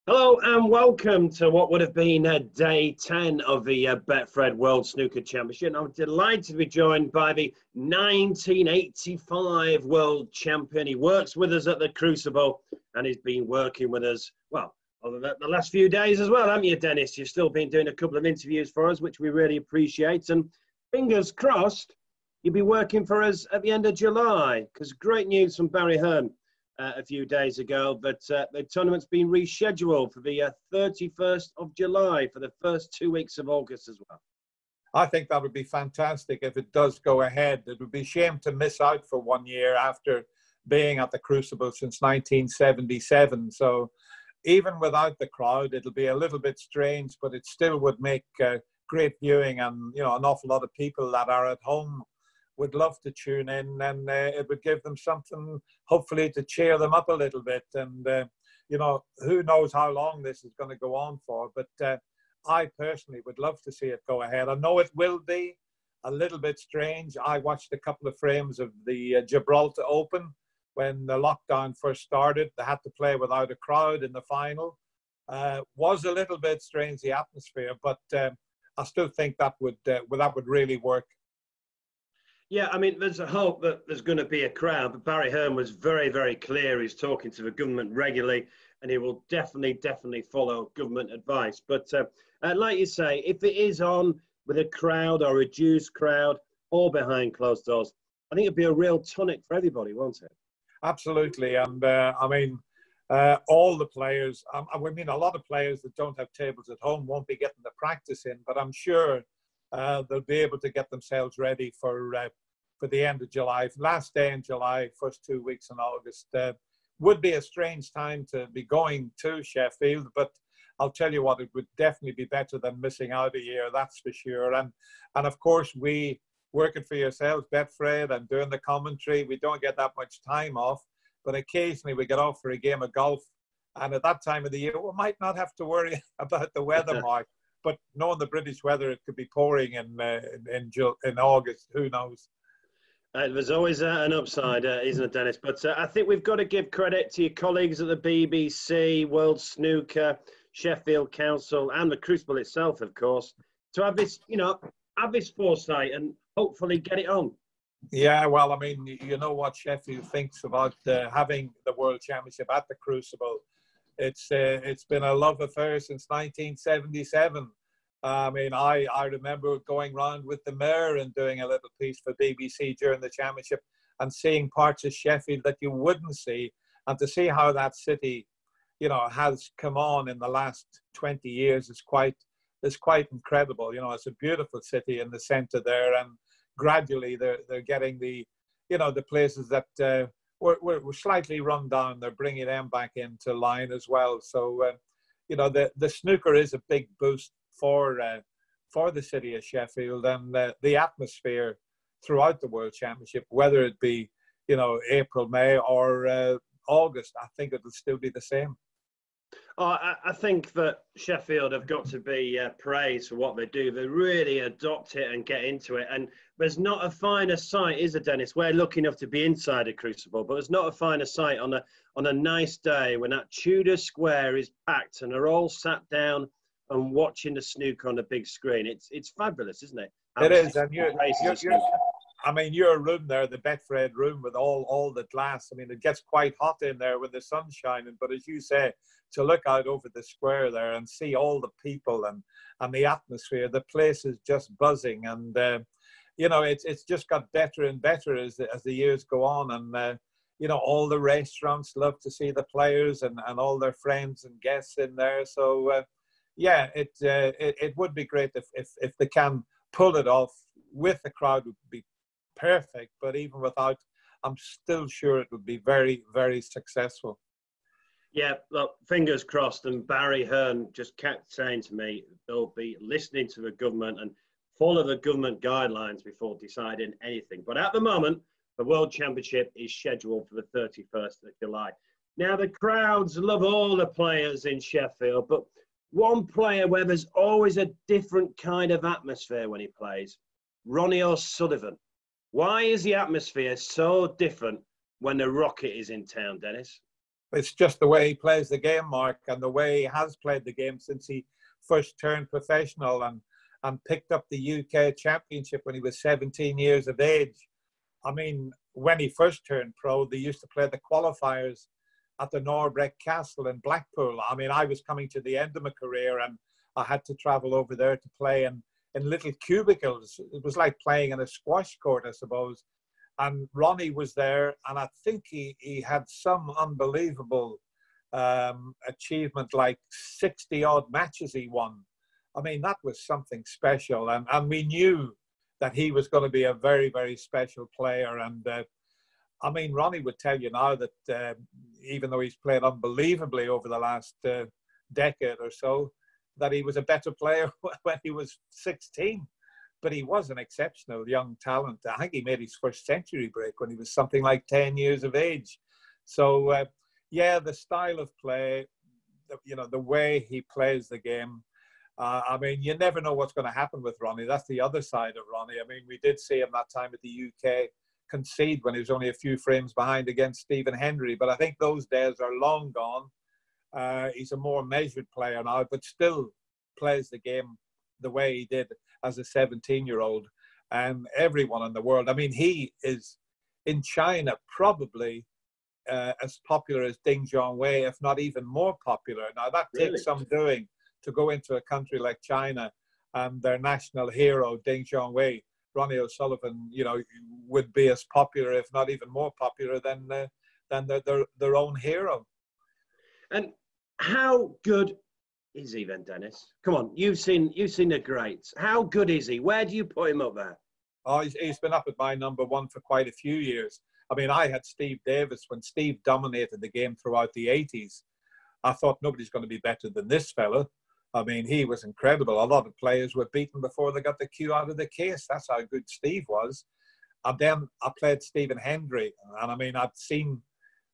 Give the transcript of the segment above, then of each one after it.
Hello and welcome to what would have been day 10 of the Betfred World Snooker Championship. I'm delighted to be joined by the 1985 world champion. He works with us at the Crucible and he's been working with us, well, over the last few days as well, haven't you, Dennis? You've still been doing a couple of interviews for us, which we really appreciate. And fingers crossed, you'll be working for us at the end of July, because great news from Barry Hearn a few days ago, but the tournament's been rescheduled for the 31st of July for the first 2 weeks of August as well. I think that would be fantastic if it does go ahead. It would be a shame to miss out for 1 year after being at the Crucible since 1977. So even without the crowd, it'll be a little bit strange, but it still would make great viewing, and an awful lot of people that are at home would love to tune in, and it would give them something, hopefully, to cheer them up a little bit. And, who knows how long this is going to go on for, but I personally would love to see it go ahead. I know it will be a little bit strange. I watched a couple of frames of the Gibraltar Open when the lockdown first started. They had to play without a crowd in the final. Was a little bit strange, the atmosphere, but I still think that would really work. Yeah, I mean, there's a hope that there's going to be a crowd, but Barry Hearn was very, very clear. He's talking to the government regularly, and he will definitely follow government advice. But like you say, if it is on with a crowd or reduced crowd or behind closed doors, I think it'd be a real tonic for everybody, won't it? Absolutely. And all the players, a lot of players that don't have tables at home won't be getting the practice in, but I'm sure they'll be able to get themselves ready for the end of July. Last day in July, first 2 weeks in August. Would be a strange time to be going to Sheffield, but I'll tell you what, it would definitely be better than missing out a year, that's for sure. And of course, we working for yourselves, Betfred, and doing the commentary, we don't get that much time off, but occasionally we get off for a game of golf. And at that time of the year, we might not have to worry about the weather, Mark. But knowing the British weather, it could be pouring in August. Who knows? There's always an upside, isn't it, Dennis? But I think we've got to give credit to your colleagues at the BBC, World Snooker, Sheffield Council, and the Crucible itself, of course, to have this, have this foresight and hopefully get it on. Yeah, well, I mean, you know what Sheffield thinks about having the World Championship at the Crucible. It's been a love affair since 1977. I mean, I remember going round with the mayor and doing a little piece for BBC during the championship and seeing parts of Sheffield that you wouldn't see, and to see how that city, has come on in the last 20 years is quite incredible. It's a beautiful city in the centre there, and gradually they're getting the places that were slightly run down. They're bringing them back into line as well. So, the snooker is a big boost for the city of Sheffield, and the atmosphere throughout the World Championship, whether it be, April, May, or August, I think it'll still be the same. Oh, I think that Sheffield have got to be praised for what they do. They really adopt it and get into it. And there's not a finer sight, is it, Dennis? We're lucky enough to be inside a Crucible, but there's not a finer sight on a nice day when that Tudor Square is packed and they're all sat down and watching the snooker on the big screen. It's fabulous, isn't it? It is, and your room there, the Betfred room with all the glass. I mean, it gets quite hot in there with the sun shining. But as you say, to look out over the square there and see all the people and the atmosphere, the place is just buzzing. And it's just got better and better as the years go on. And all the restaurants love to see the players and all their friends and guests in there. So. It would be great if they can pull it off with the crowd. Would be perfect, but even without, I'm still sure it would be very, very successful. Yeah, look, fingers crossed. And Barry Hearn just kept saying to me they'll be listening to the government and follow the government guidelines before deciding anything. But at the moment, the World Championship is scheduled for the 31st of July. Now, the crowds love all the players in Sheffield, but one player where there's always a different kind of atmosphere when he plays, Ronnie O'Sullivan. Why is the atmosphere so different when the Rocket is in town, Dennis? It's just the way he plays the game, Mark, and the way he has played the game since he first turned professional and picked up the UK Championship when he was 17 years of age. I mean, when he first turned pro, they used to play the qualifiers at the Norbreck Castle in Blackpool. I mean, I was coming to the end of my career and I had to travel over there to play in little cubicles. It was like playing in a squash court, I suppose. And Ronnie was there, and I think he had some unbelievable achievement, like 60-odd matches he won. I mean, that was something special. And we knew that he was going to be a very, very special player. And I mean, Ronnie would tell you now that even though he's played unbelievably over the last decade or so, that he was a better player when he was 16. But he was an exceptional young talent. I think he made his first century break when he was something like 10 years of age. So, yeah, the style of play, the way he plays the game. I mean, you never know what's going to happen with Ronnie. That's the other side of Ronnie. I mean, we did see him that time at the UK concede when he was only a few frames behind against Stephen Hendry. But I think those days are long gone. He's a more measured player now, but still plays the game the way he did as a 17-year-old. And everyone in the world, I mean, he is in China probably as popular as Ding Zhongwei, if not even more popular. Now, that takes some doing to go into a country like China and their national hero, Ding Zhongwei, Ronnie O'Sullivan, would be as popular, if not even more popular than their own hero. And how good is he then, Dennis? Come on, you've seen the greats. How good is he? Where do you put him up there? Oh, he's been up at my number one for quite a few years. I mean, I had Steve Davis when Steve dominated the game throughout the 80s. I thought nobody's going to be better than this fella. I mean, he was incredible. A lot of players were beaten before they got the cue out of the case. That's how good Steve was. And then I played Stephen Hendry. And I mean, I've seen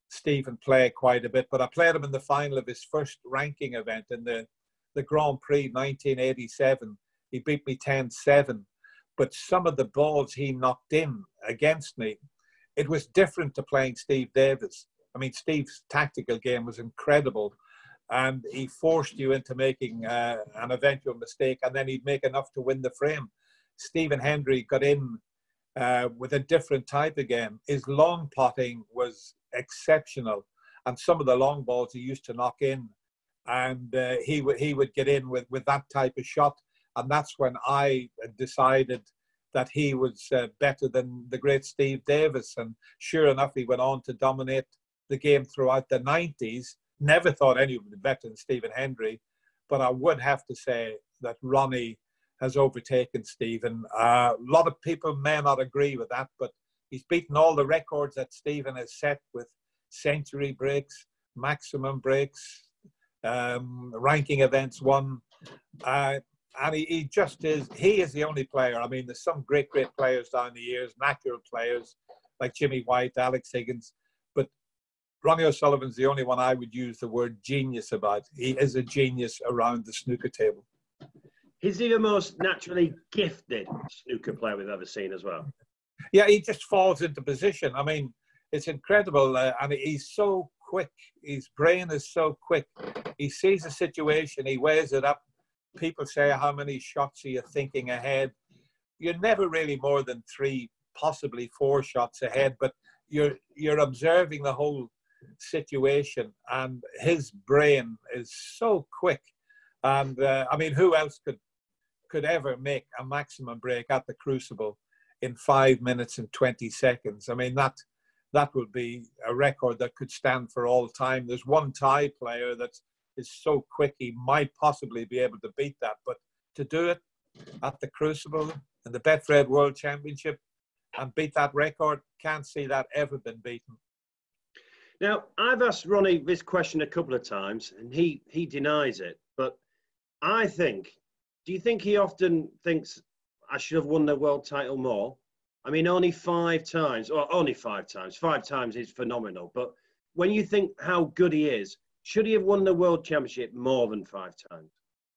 Stephen play quite a bit, but I played him in the final of his first ranking event in the Grand Prix 1987. He beat me 10-7, but some of the balls he knocked in against me, it was different to playing Steve Davis. I mean, Steve's tactical game was incredible, and he forced you into making an eventual mistake, and then he'd make enough to win the frame. Stephen Hendry got in with a different type of game. His long potting was exceptional, and some of the long balls he used to knock in, and he would get in with that type of shot, and that's when I decided that he was better than the great Steve Davis. And sure enough, he went on to dominate the game throughout the 90s. Never thought anyone would be better than Stephen Hendry, but I would have to say that Ronnie has overtaken Stephen. A lot of people may not agree with that, but he's beaten all the records that Stephen has set with century breaks, maximum breaks, ranking events won. And he just is, he is the only player. I mean, there's some great players down the years, natural players like Jimmy White, Alex Higgins, but Ronnie O'Sullivan's the only one I would use the word genius about. He is a genius around the snooker table. Is he the most naturally gifted snooker player we've ever seen as well? Yeah, he just falls into position. I mean, it's incredible. And he's so quick. His brain is so quick. He sees a situation, he weighs it up. People say, how many shots are you thinking ahead? You're never really more than 3, possibly 4 shots ahead, but you're observing the whole situation, and his brain is so quick. And I mean, who else could ever make a maximum break at the Crucible in 5 minutes and 20 seconds? I mean, that would be a record that could stand for all time. There's one Thai player that is so quick he might possibly be able to beat that, but to do it at the Crucible and the Betfred World Championship and beat that record, can't see that ever been beaten. Now, I've asked Ronnie this question a couple of times, and he denies it. But I think, do you think he often thinks I should have won the world title more? I mean, only 5 times, or only 5 times. 5 times is phenomenal. But when you think how good he is, should he have won the world championship more than 5 times?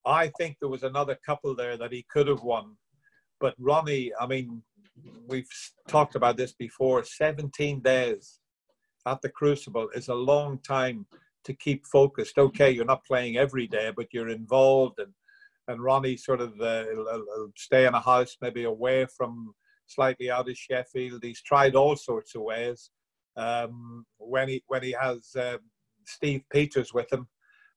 I think there was another couple there that he could have won. But Ronnie, I mean, we've talked about this before, 17 days at the Crucible is a long time to keep focused. Okay, you're not playing every day, but you're involved. And Ronnie sort of stay in a house, maybe away from, slightly out of Sheffield. He's tried all sorts of ways. When he has Steve Peters with him,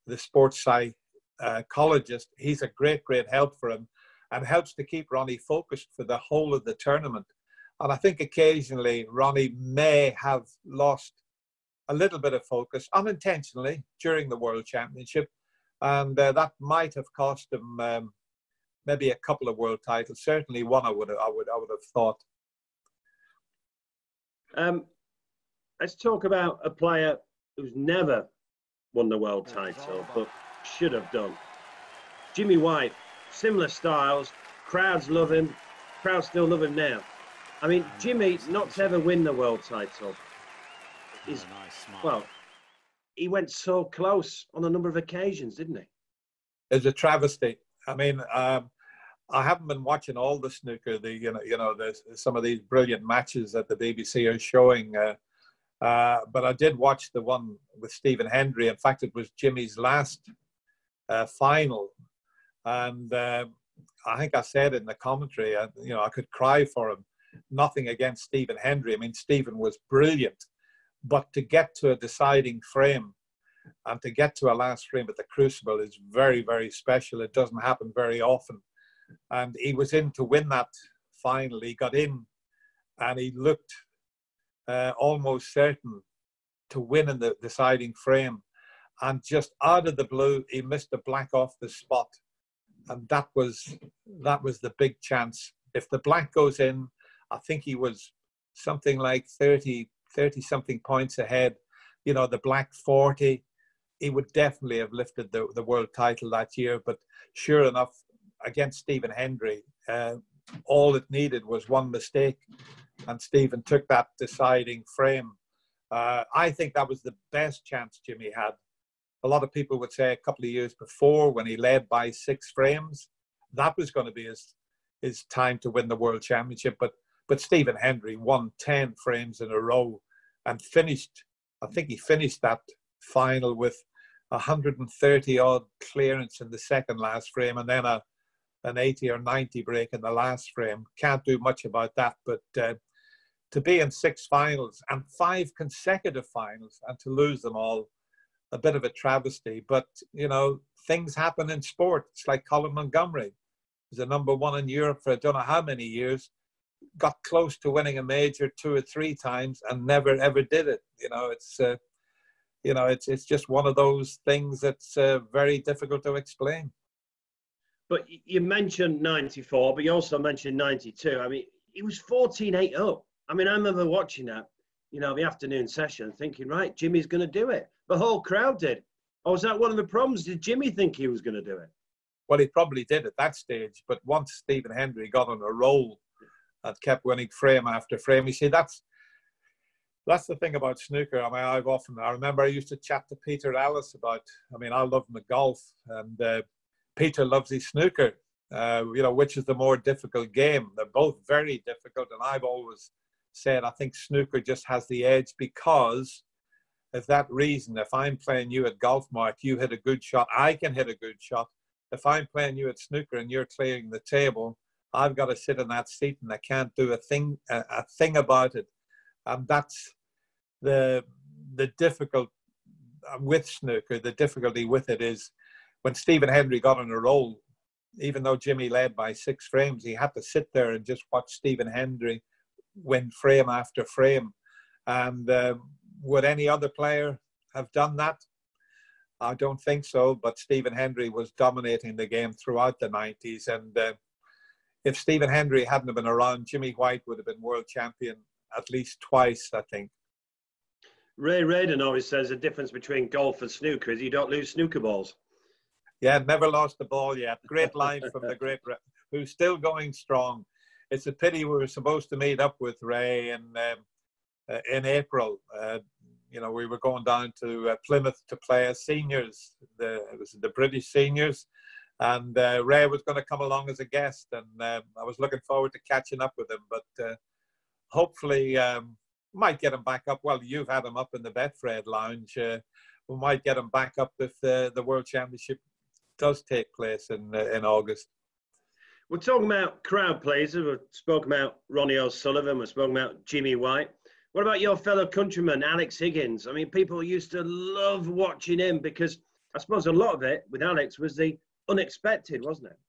the sports psychologist, he's a great help for him, and helps to keep Ronnie focused for the whole of the tournament. And I think occasionally Ronnie may have lost a little bit of focus unintentionally during the World Championship, and that might have cost him maybe a couple of world titles. Certainly one, I would have thought. Let's talk about a player who's never won the world title, but should have done. Jimmy White, similar styles, crowds love him, crowds still love him now. I mean, Jimmy, not to ever win the world title, is, well, he went so close on a number of occasions, didn't he? It's a travesty. I mean, I haven't been watching all the snooker. There's some of these brilliant matches that the BBC are showing, but I did watch the one with Stephen Hendry. In fact, it was Jimmy's last final, and I think I said in the commentary, I could cry for him. Nothing against Stephen Hendry. I mean, Stephen was brilliant, but to get to a deciding frame and to get to a last frame at the Crucible is very, very special. It doesn't happen very often. And he was in to win that final. He got in and he looked almost certain to win in the deciding frame. And just out of the blue, he missed the black off the spot. And that was the big chance. If the black goes in, I think he was something like 30 something points ahead. The black 40, he would definitely have lifted the world title that year. But sure enough, against Stephen Hendry, all it needed was one mistake, and Stephen took that deciding frame. I think that was the best chance Jimmy had. A lot of people would say a couple of years before, when he led by 6 frames, that was going to be his time to win the world championship. But Stephen Hendry won 10 frames in a row and finished that final with 130 odd clearance in the second last frame, and then an 80 or 90 break in the last frame. Can't do much about that, but to be in 6 finals and 5 consecutive finals and to lose them all, a bit of a travesty. But things happen in sport. It's like Colin Montgomery. He's the number 1 in Europe for I don't know how many years, got close to winning a major 2 or 3 times and never ever did it. It's just one of those things that's very difficult to explain. But you mentioned 94, but you also mentioned 92. I mean, he was 14-8 up. I mean, I remember watching that, the afternoon session, thinking, right, Jimmy's going to do it. The whole crowd did. Or was that one of the problems? Did Jimmy think he was going to do it? Well, he probably did at that stage. But once Stephen Hendry got on a roll and kept winning frame after frame, you see, that's the thing about snooker. I mean, I remember I used to chat to Peter Ellis about, I love him at golf, and Peter loves his snooker, which is the more difficult game. They're both very difficult, and I've always said I think snooker just has the edge because of that reason. If I'm playing you at golf, Mark, you hit a good shot, I can hit a good shot. If I'm playing you at snooker and you're clearing the table, I've got to sit in that seat and I can't do a thing about it. And that's the difficult with snooker. The difficulty with it is when Stephen Hendry got on a roll, even though Jimmy led by 6 frames, he had to sit there and just watch Stephen Hendry win frame after frame. And would any other player have done that? I don't think so. But Stephen Hendry was dominating the game throughout the 90s. And if Stephen Hendry hadn't have been around, Jimmy White would have been world champion at least twice, I think. Ray Radin always says the difference between golf and snooker is you don't lose snooker balls. Yeah, never lost the ball yet. Great line from the great, who's still going strong. It's a pity we were supposed to meet up with Ray in April. We were going down to Plymouth to play as seniors. It was the British seniors. And Ray was going to come along as a guest. And I was looking forward to catching up with him. But hopefully might get him back up. Well, you've had him up in the Betfred lounge. We might get him back up if the World Championship does take place in August. We're talking about crowd pleasers. We've spoken about Ronnie O'Sullivan. We've spoken about Jimmy White. What about your fellow countryman, Alex Higgins? I mean, people used to love watching him because I suppose a lot of it with Alex was the unexpected, wasn't it?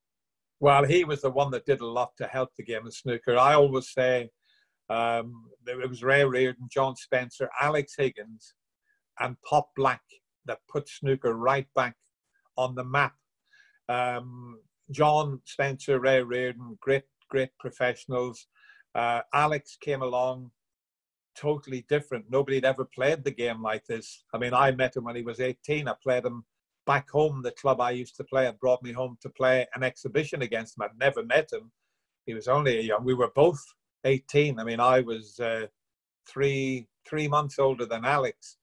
Well, he was the one that did a lot to help the game of snooker. I always say it was Ray Reardon, John Spencer, Alex Higgins, and Pop Black that put snooker right back on the map. John Spencer, Ray Reardon, great professionals. Alex came along totally different. Nobody had ever played the game like this. I mean, I met him when he was 18. I played him back home. The club I used to play had brought me home to play an exhibition against him. I'd never met him. He was only young. We were both 18. I mean, I was three months older than Alex.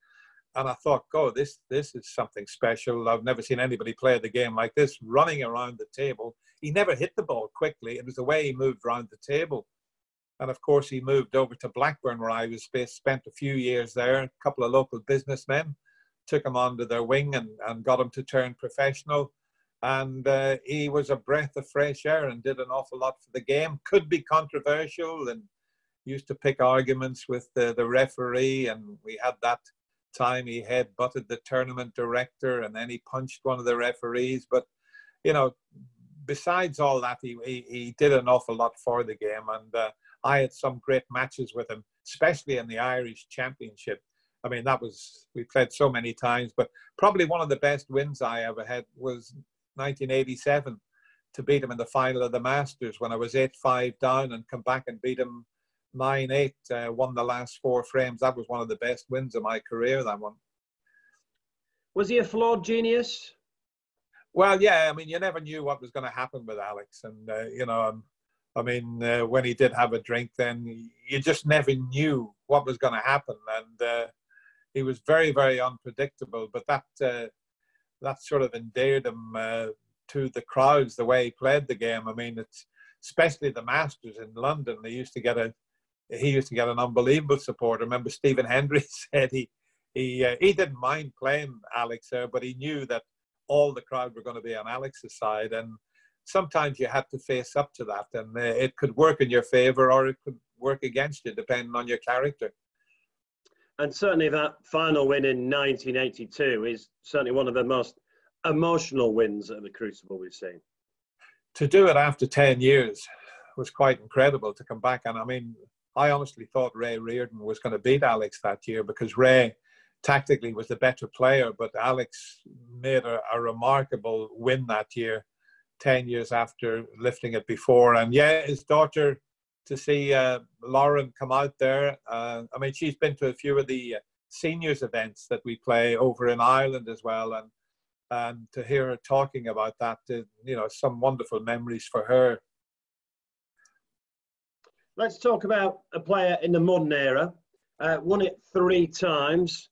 And I thought, God, this is something special. I've never seen anybody play the game like this, running around the table. He never hit the ball quickly. It was the way he moved around the table. And of course, he moved over to Blackburn, where I was based, spent a few years there. A couple of local businessmen took him under their wing and got him to turn professional. And he was a breath of fresh air and did an awful lot for the game. Could be controversial and used to pick arguments with the referee. And we had that time he head-butted the tournament director and then he punched one of the referees. But, you know, besides all that, he did an awful lot for the game. And I had some great matches with him, especially in the Irish Championship. I mean, we played so many times, but probably one of the best wins I ever had was 1987 to beat him in the final of the Masters when I was 8-5 down and come back and beat him 9-8, won the last 4 frames. That was one of the best wins of my career, that one. Was he a flawed genius? Well, yeah, I mean, you never knew what was going to happen with Alex. And, you know, I mean, when he did have a drink, then you just never knew what was going to happen. And he was very, very unpredictable. But that sort of endeared him to the crowds, the way he played the game. I mean, it's especially the Masters in London. He used to get an unbelievable support. I remember Stephen Hendry said he didn't mind playing Alex there, but he knew that all the crowd were going to be on Alex's side. And sometimes you had to face up to that, and it could work in your favour or it could work against you, depending on your character. And certainly that final win in 1982 is certainly one of the most emotional wins at the Crucible we've seen. To do it after 10 years was quite incredible to come back. And I mean, I honestly thought Ray Reardon was going to beat Alex that year because Ray tactically was the better player, but Alex made a remarkable win that year, 10 years after lifting it before. And yeah, his daughter, to see Lauren come out there, I mean, she's been to a few of the seniors events that we play over in Ireland as well. And to hear her talking about that, you know, some wonderful memories for her. Let's talk about a player in the modern era. Won it 3 times.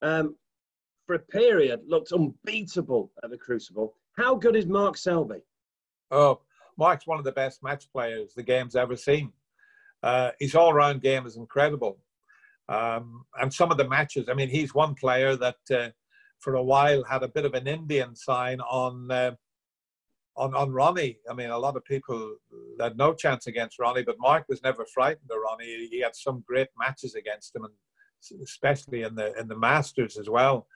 For a period, looked unbeatable at the Crucible. How good is Mark Selby? Oh, Mark's one of the best match players the game's ever seen. His all-round game is incredible. And some of the matches, I mean, he's one player that for a while had a bit of an Indian sign on Ronnie. I mean, a lot of people had no chance against Ronnie, but Mark was never frightened of Ronnie. He had some great matches against him, and especially in the Masters as well.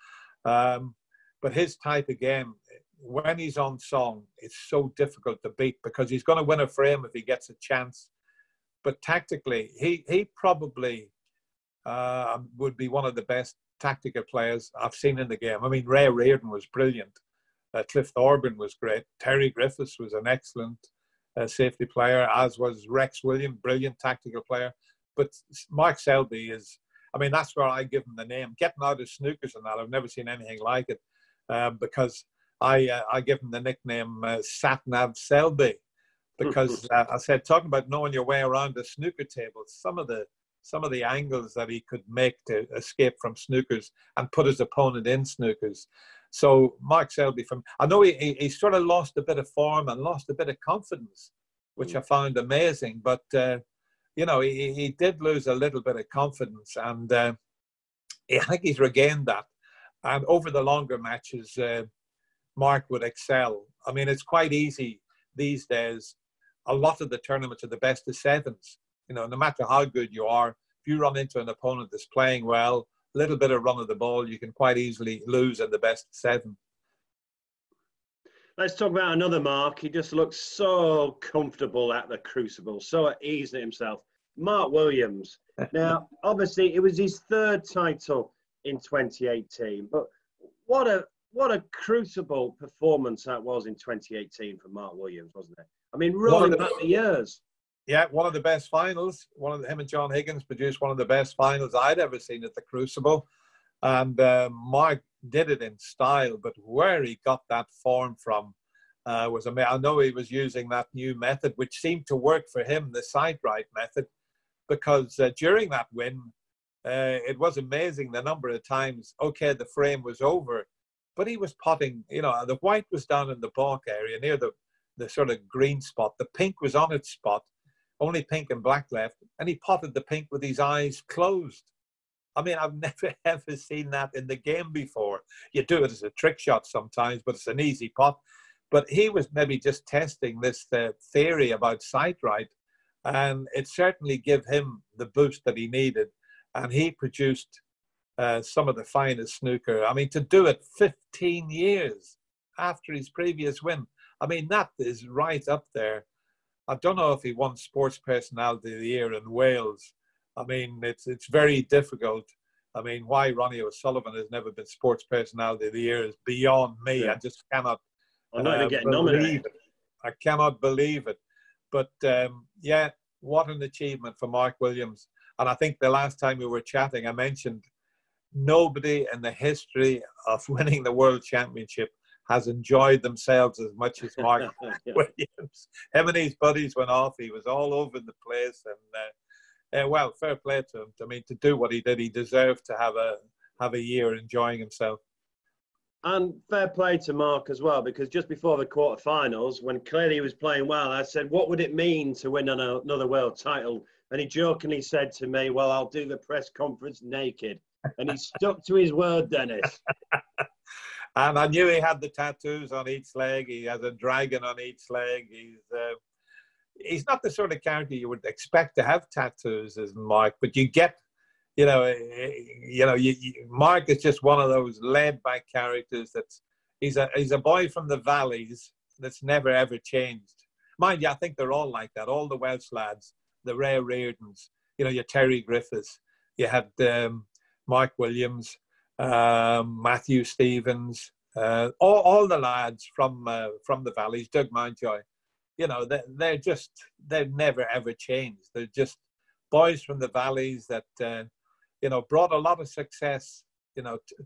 But his type of game, when he's on song, it's so difficult to beat because he's going to win a frame if he gets a chance. But tactically, he probably would be one of the best tactical players I've seen in the game. I mean, Ray Reardon was brilliant. Cliff Thorburn was great. Terry Griffiths was an excellent safety player, as was Rex Williams, brilliant tactical player. But Mark Selby is, I mean, that's where I give him the name. Getting out of snookers and that, I've never seen anything like it because I give him the nickname Sat-Nav Selby because I said, talking about knowing your way around a snooker table, some of the angles that he could make to escape from snookers and put his opponent in snookers. So Mark Selby, I know he sort of lost a bit of form and lost a bit of confidence, which I found amazing. But you know, he did lose a little bit of confidence, and I think he's regained that. And over the longer matches, Mark would excel. I mean, it's quite easy these days. A lot of the tournaments are the best of sevens. You know, no matter how good you are, if you run into an opponent that's playing well, a little bit of run of the ball, you can quite easily lose in the best of seven. Let's talk about another Mark. He just looks so comfortable at the Crucible, so at ease in himself. Mark Williams. Now, obviously, it was his third title in 2018, but what a Crucible performance that was in 2018 for Mark Williams, wasn't it? I mean, rolling back the years. Yeah, one of the best finals. Him and John Higgins produced one of the best finals I'd ever seen at the Crucible. And Mark did it in style, but where he got that form from was amazing. I know he was using that new method, which seemed to work for him, the sight right method, because during that win, it was amazing the number of times, okay, the frame was over, but he was potting, you know, the white was down in the balk area near the sort of green spot. The pink was on its spot, only pink and black left, and he potted the pink with his eyes closed. I mean, I've never ever seen that in the game before. You do it as a trick shot sometimes, but it's an easy pot. But he was maybe just testing this theory about sight right, and it certainly gave him the boost that he needed. And he produced some of the finest snooker. I mean, to do it 15 years after his previous win, I mean, that is right up there. I don't know if he won Sports Personality of the Year in Wales. I mean, it's very difficult. I mean, why Ronnie O'Sullivan has never been Sports Personality of the Year is beyond me. Yeah. I just cannot believe it. I cannot believe it. But yeah, what an achievement for Mark Williams. And I think the last time we were chatting, I mentioned nobody in the history of winning the World Championship has enjoyed themselves as much as Mark Yeah. Williams. Him and his buddies went off. He was all over the place. And well, fair play to him. I mean, to do what he did, he deserved to have a year enjoying himself. And fair play to Mark as well, because just before the quarterfinals, when clearly he was playing well, I said, what would it mean to win another world title? And he jokingly said to me, well, I'll do the press conference naked. And he stuck to his word, Dennis. And I knew he had the tattoos on each leg. He has a dragon on each leg. He's not the sort of character you would expect to have tattoos as Mark, but you get, Mark is just one of those laid-back characters he's a boy from the valleys that's never ever changed. Mind you, I think they're all like that. All the Welsh lads, the Ray Reardons, your Terry Griffiths, you had Mark Williams, Matthew Stevens, all the lads from the valleys, Doug Mountjoy. They've never ever changed. They're just boys from the valleys that brought a lot of success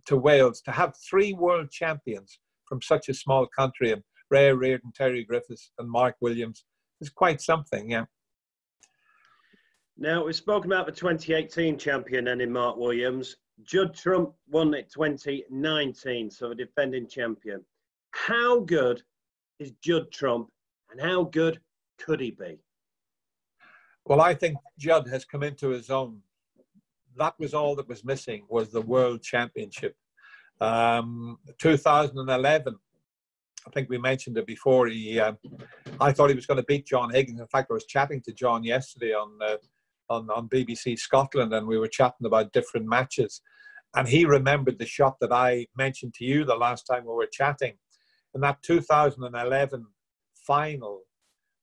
to Wales. To have 3 world champions from such a small country, and Ray Reardon, Terry Griffiths and Mark Williams, is quite something. Yeah. Now, we've spoken about the 2018 champion then in Mark Williams. Judd Trump won it 2019, so the defending champion. How good is Judd Trump, and how good could he be? Well, I think Judd has come into his own. That was all that was missing, was the World Championship. 2011, I think we mentioned it before, I thought he was going to beat John Higgins. In fact, I was chatting to John yesterday on BBC Scotland, and we were chatting about different matches. And he remembered the shot that I mentioned to you the last time we were chatting. In that 2011 final,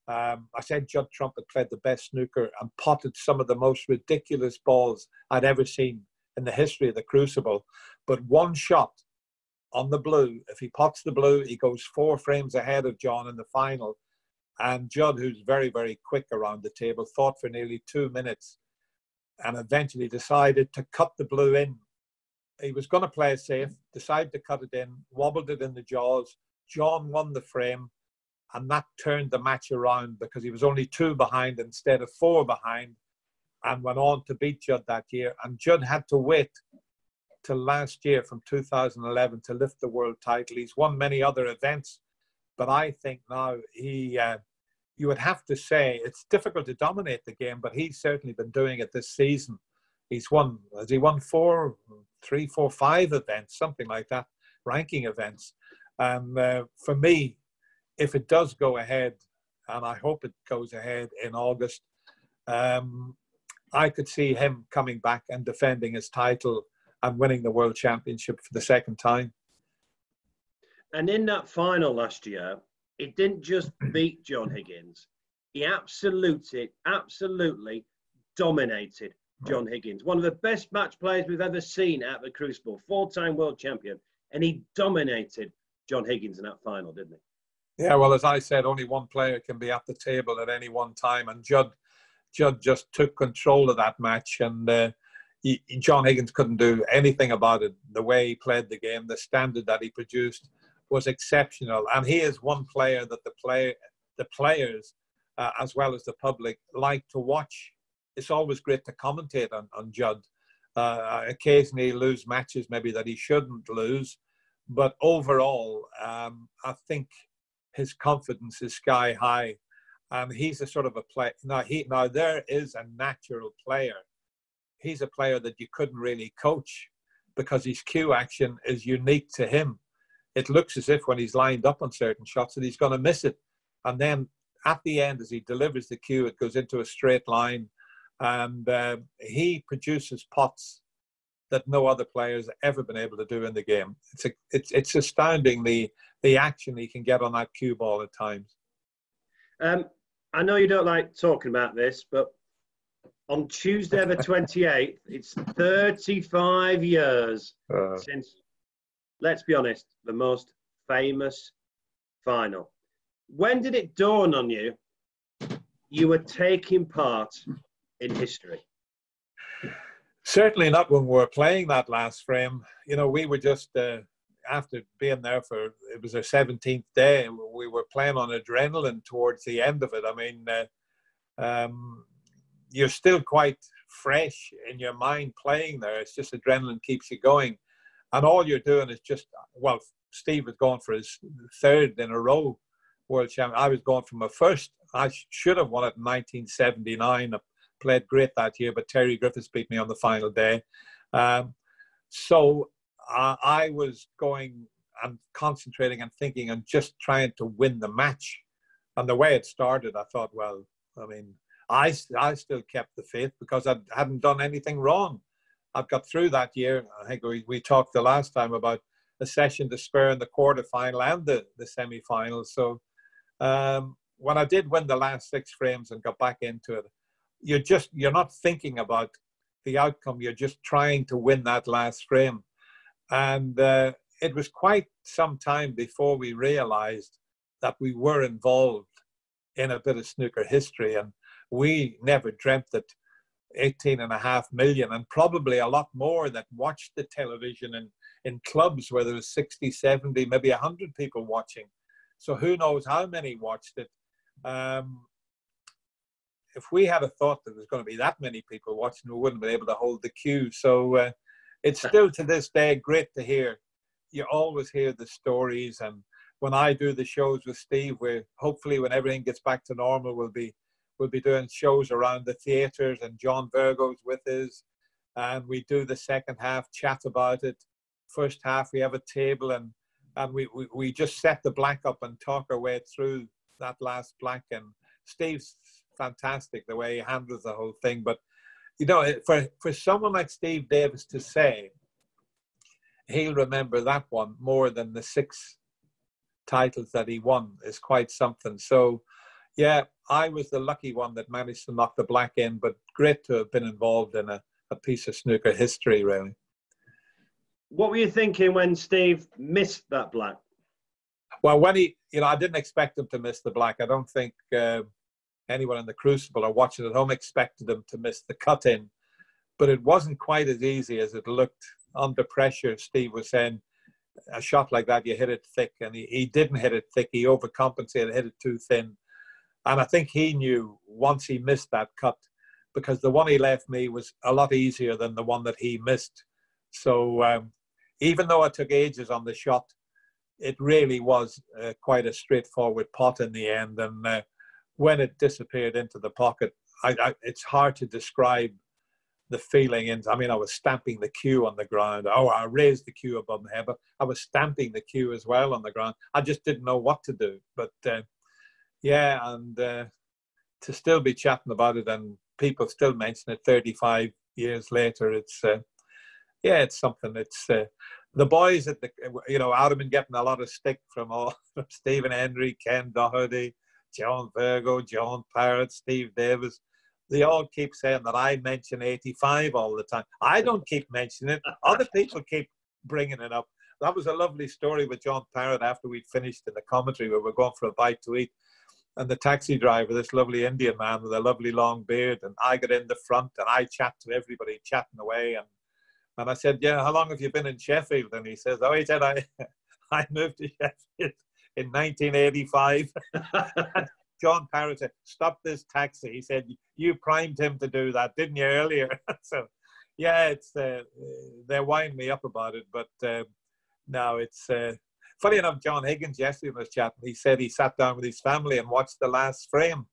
I said Judd Trump had played the best snooker and potted some of the most ridiculous balls I'd ever seen in the history of the Crucible. But one shot on the blue, if he pots the blue, he goes 4 frames ahead of John in the final. And Judd, who's very, very quick around the table, thought for nearly 2 minutes and eventually decided to cut the blue in. He was going to play it safe, decided to cut it in, wobbled it in the jaws. John won the frame, and that turned the match around because he was only 2 behind instead of 4 behind, and went on to beat Judd that year. And Judd had to wait till last year from 2011 to lift the world title. He's won many other events, but I think now you would have to say it's difficult to dominate the game, but he's certainly been doing it this season. Has he won 3, 4, 5 events, something like that, ranking events. For me, if it does go ahead, and I hope it goes ahead in August, I could see him coming back and defending his title and winning the World Championship for the second time. And in that final last year, it didn't just beat John Higgins. He absolutely dominated John Higgins. One of the best match players we've ever seen at the Crucible, 4-time world champion. And he dominated John Higgins in that final, didn't he? Yeah, well, as I said, only one player can be at the table at any one time. And Judd just took control of that match. And John Higgins couldn't do anything about it. The way he played the game, the standard that he produced was exceptional. And he is one player that the players, as well as the public, like to watch. It's always great to commentate on Judd. Occasionally he lose matches maybe that he shouldn't lose. But overall, I think his confidence is sky high. And he's a sort of a player. Now there is a natural player. He's a player that you couldn't really coach because his cue action is unique to him. It looks as if when he's lined up on certain shots that he's going to miss it. And then at the end, as he delivers the cue, it goes into a straight line. And he produces pots that no other players have ever been able to do in the game. It's astounding the action he can get on that cue ball at times. I know you don't like talking about this, but on Tuesday the 28th, it's 35 years since, let's be honest, the most famous final. When did it dawn on you you were taking part in history? Certainly not when we were playing that last frame. You know, we were just, after being there it was our 17th day, we were playing on adrenaline towards the end of it. I mean, you're still quite fresh in your mind playing there. It's just adrenaline keeps you going. And all you're doing is just, well, Steve was going for his third in a row world champion. I was going for my first. I should have won it in 1979. I played great that year, but Terry Griffiths beat me on the final day. So I was going and concentrating and thinking and just trying to win the match. And the way it started, I thought, well, I mean, I still kept the faith because I hadn't done anything wrong. I've got through that year. I think we talked the last time about a session to spare in the quarterfinal and the semi-final. So when I did win the last 6 frames and got back into it, you're not thinking about the outcome. You're just trying to win that last frame. And it was quite some time before we realized that we were involved in a bit of snooker history. And we never dreamt that 18.5 million and probably a lot more that watched the television in clubs where there was 60, 70, maybe 100 people watching. So who knows how many watched it. If we had a thought that there was going to be that many people watching, we wouldn't be able to hold the queue. So it's still to this day great to hear. You always hear the stories. And when I do the shows with Steve, where hopefully when everything gets back to normal, we'll be doing shows around the theatres, and John Virgo's with us. And we do the second half, chat about it. First half, we have a table and we just set the black up and talk our way through that last black. And Steve's fantastic the way he handles the whole thing. But, you know, for someone like Steve Davis to say he'll remember that one more than the 6 titles that he won is quite something. So, yeah, I was the lucky one that managed to knock the black in, but great to have been involved in a piece of snooker history, really. What were you thinking when Steve missed that black? Well, when I didn't expect him to miss the black. I don't think anyone in the Crucible or watching at home expected him to miss the cut-in. But it wasn't quite as easy as it looked under pressure. Steve was saying, a shot like that, you hit it thick. And he didn't hit it thick. He overcompensated, hit it too thin. And I think he knew once he missed that cut, because the one he left me was a lot easier than the one that he missed. So even though I took ages on the shot, it really was quite a straightforward pot in the end. And when it disappeared into the pocket, it's hard to describe the feeling. And I mean, I was stamping the cue on the ground. Oh, I raised the cue above my head, but I was stamping the cue as well on the ground. I just didn't know what to do. But yeah, and to still be chatting about it and people still mention it 35 years later, it's yeah, it's something. It's the boys at the, you know, I'd have been getting a lot of stick from all from Stephen Hendry, Ken Doherty, John Virgo, John Parrott, Steve Davis. They all keep saying that I mention 85 all the time. I don't keep mentioning it. Other people keep bringing it up. That was a lovely story with John Parrott after we'd finished in the commentary where we're going for a bite to eat. And the taxi driver, this lovely Indian man with a lovely long beard, and I got in the front and I chat to everybody, chatting away. And I said, yeah, how long have you been in Sheffield? And he says, oh, he said, I moved to Sheffield in 1985. John Parrott said, stop this taxi. He said, you primed him to do that, didn't you, earlier? So, yeah, it's they wind me up about it. But no, it's funny enough, John Higgins yesterday was chatting. He said he sat down with his family and watched the last frame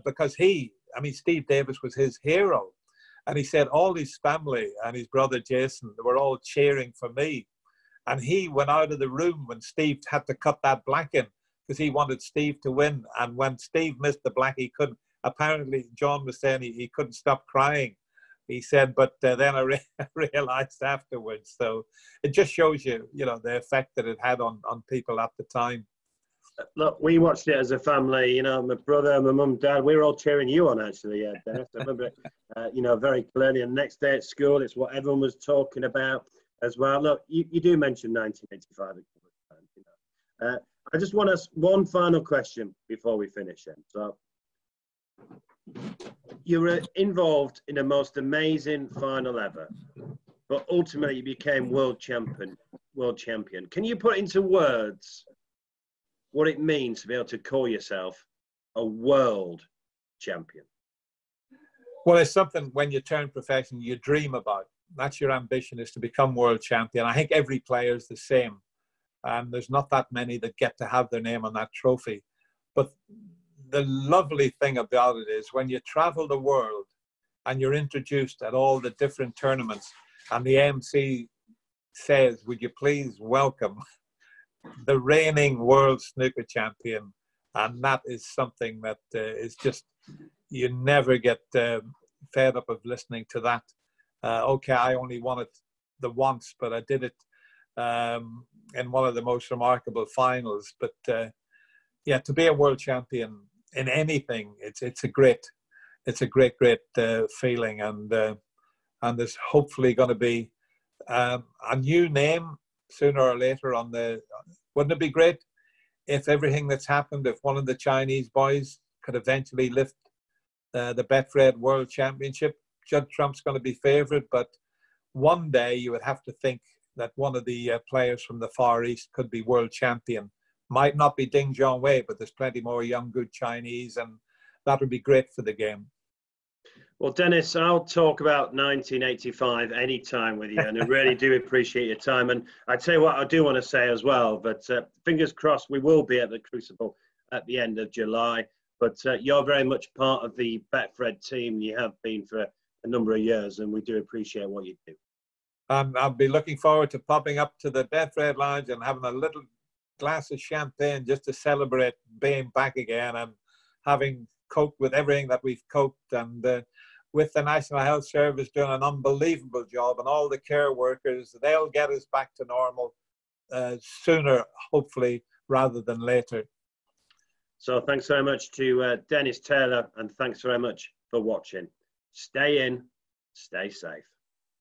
because Steve Davis was his hero. And he said all his family and his brother Jason, they were all cheering for me. And he went out of the room when Steve had to cut that black in, because he wanted Steve to win. And when Steve missed the black, he couldn't. Apparently, John was saying he couldn't stop crying. He said, but then I realized afterwards. So it just shows you, you know, the effect that it had on people at the time. Look, we watched it as a family. You know, my brother, my mum, dad, we were all cheering you on, actually. Yeah, Dennis. I remember it, you know, very clearly. And the next day at school, it's what everyone was talking about as well. Look, you do mention 1985. You know. I just want us one final question before we finish it. So, you were involved in the most amazing final ever, but ultimately you became world champion. Can you put into words what it means to be able to call yourself a world champion? Well, it's something when you turn professional, you dream about. That's your ambition, is to become world champion. I think every player is the same. There's not that many that get to have their name on that trophy. But the lovely thing about it is when you travel the world and you're introduced at all the different tournaments and the MC says, would you please welcome the reigning world snooker champion? And that is something that is just, you never get fed up of listening to that. Okay, I only won it the once, but I did it in one of the most remarkable finals. But yeah, to be a world champion in anything, it's a great feeling. And there's hopefully going to be a new name sooner or later on the. Wouldn't it be great if everything that's happened, if one of the Chinese boys could eventually lift the Betfred World Championship? Judd Trump's going to be favoured, but one day you would have to think that one of the players from the Far East could be world champion. Might not be Ding Junhui, but there's plenty more young, good Chinese, and that would be great for the game. Well, Dennis, I'll talk about 1985 anytime with you, and I really do appreciate your time. And I tell you what, I do want to say as well, but fingers crossed, we will be at the Crucible at the end of July. But you're very much part of the Betfred team. You have been for a number of years, and we do appreciate what you do. I'll be looking forward to popping up to the Betfred Lounge and having a little glass of champagne just to celebrate being back again and having coped with everything that we've coped, and with the National Health Service doing an unbelievable job, and all the care workers, they'll get us back to normal sooner, hopefully, rather than later. So thanks very much to Dennis Taylor, and thanks very much for watching. Stay in, stay safe.